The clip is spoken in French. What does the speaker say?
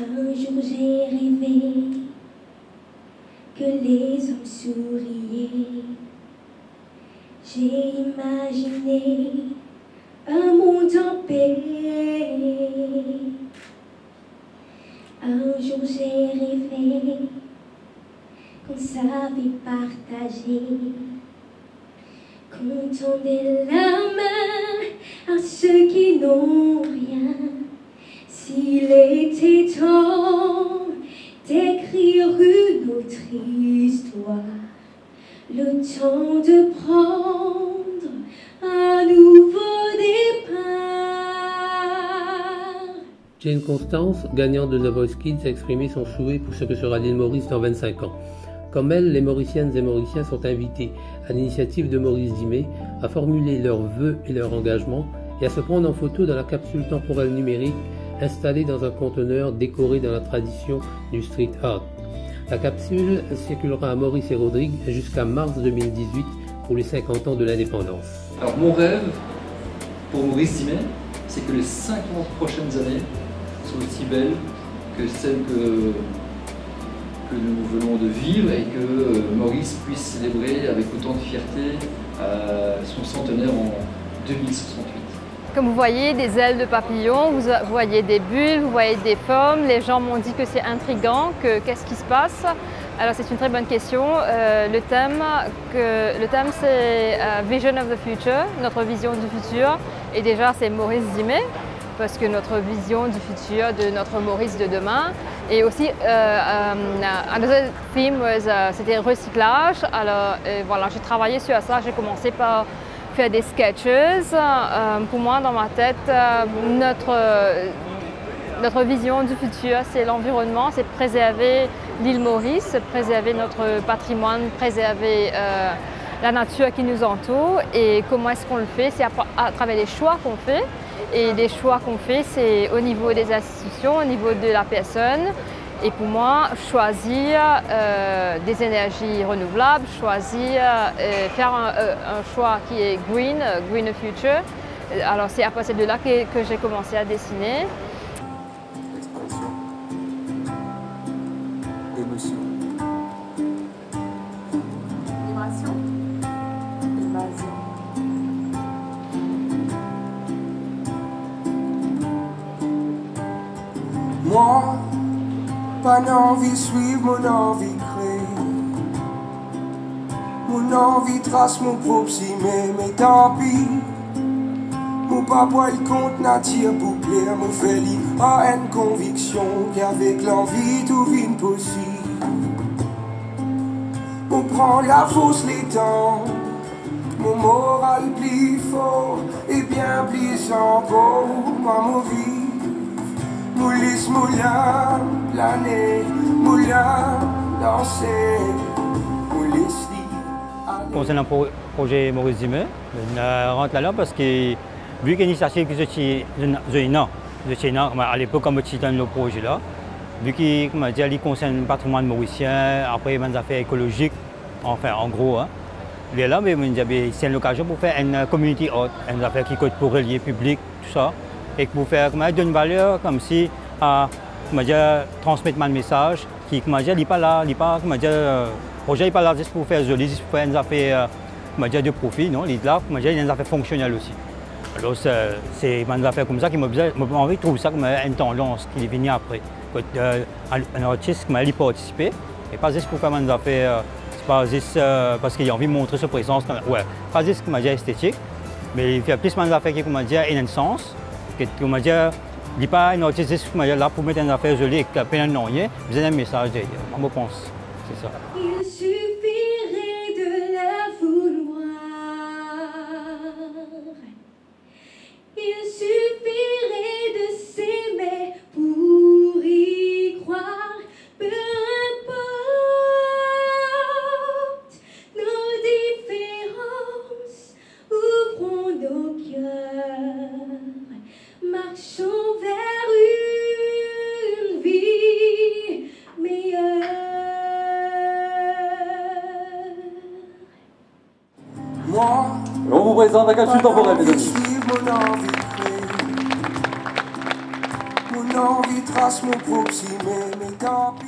Un jour j'ai rêvé que les hommes souriaient. J'ai imaginé un monde en paix. Un jour j'ai rêvé qu'on savait partager, qu'on tendait la main à ceux qui n'ont rien. S'il était temps d'écrire une autre histoire, le temps de prendre un nouveau départ. Jane Constance, gagnante de The Voice Kids, a exprimé son souhait pour ce que sera l'île Maurice dans 25 ans. Comme elle, les Mauriciennes et Mauriciens sont invités, à l'initiative de Maurice Dimet, à formuler leurs vœux et leur engagement et à se prendre en photo dans la capsule temporelle numérique installée dans un conteneur décoré dans la tradition du street art. La capsule circulera à Maurice et Rodrigue jusqu'à mars 2018 pour les 50 ans de l'indépendance. Alors mon rêve pour Maurice Dimet, c'est que les 50 prochaines années soient aussi belles que celles que nous venons de vivre et que Maurice puisse célébrer avec autant de fierté son centenaire en 2068. Comme vous voyez des ailes de papillon, vous voyez des bulles, vous voyez des pommes. Les gens m'ont dit que c'est intriguant, que qu'est-ce qui se passe. Alors c'est une très bonne question. Le thème c'est Vision of the Future, notre vision du futur. Et déjà c'est Maurice Dimet, parce que notre vision du futur de notre Maurice de demain. Et aussi, another theme c'était recyclage. Alors voilà, j'ai travaillé sur ça. J'ai commencé par faire des sketches. Pour moi, dans ma tête, notre vision du futur, c'est l'environnement, c'est préserver l'île Maurice, préserver notre patrimoine, préserver la nature qui nous entoure. Et comment est-ce qu'on le fait? C'est à travers les choix qu'on fait. Et les choix qu'on fait, c'est au niveau des institutions, au niveau de la personne. Et pour moi, choisir des énergies renouvelables, choisir, faire un choix qui est green future. Alors c'est à partir de là que j'ai commencé à dessiner. Expression, émotion, Vibration, évasion. Moi, pas d'envie suivre mon envie créer. Mon envie trace mon propre cimé, mais tant pis. Mon papa il compte nature pour plaire, mon feli a une conviction qu'avec l'envie tout vient possible. On prend la fausse les temps, mon moral plus fort et bien plus encore moi mon vie. Moulis moulin, planer, moulin, danser, moulis dit. Concernant le projet Maurice Dimet, on rentre là parce que vu qu'il y a une initiative qui est à l'époque, comme tu dans le projet là, vu qu'il concerne le patrimoine mauricien, après les affaires écologiques, enfin en gros, hein, là, c'est l'occasion pour faire une community art, une affaire qui coûte pour relier public, tout ça. Et pour faire une valeur comme si transmettre un message qui n'est pas là, le projet n'est pas là juste pour faire joli, juste pour faire une affaire de profit, non, il est là pour une affaire fonctionnelle aussi. Alors c'est une affaire comme ça qui m'a envie de trouver ça comme une tendance qui est venue après. Un artiste qui m'a participé, et pas juste pour faire une affaire, c'est pas juste parce qu'il a envie de montrer sa présence, ouais, pas juste comme esthétique, mais il fait plus une affaire qui a un sens. Il n'est pas un artiste là pour mettre une affaire jolie et plein de noms, il y a un message derrière, je pense, c'est ça. Il suffirait de la vouloir. Il suffirait de s'aimer pour y croire. Peu importe nos différences, ouvrons nos cœurs, marchons vers une vie meilleure. Moi, On vous présente la capsule temporelle, mes amis. suivre mon envie créer. Mon l'envie trace mon propre cimé, mais tant pis.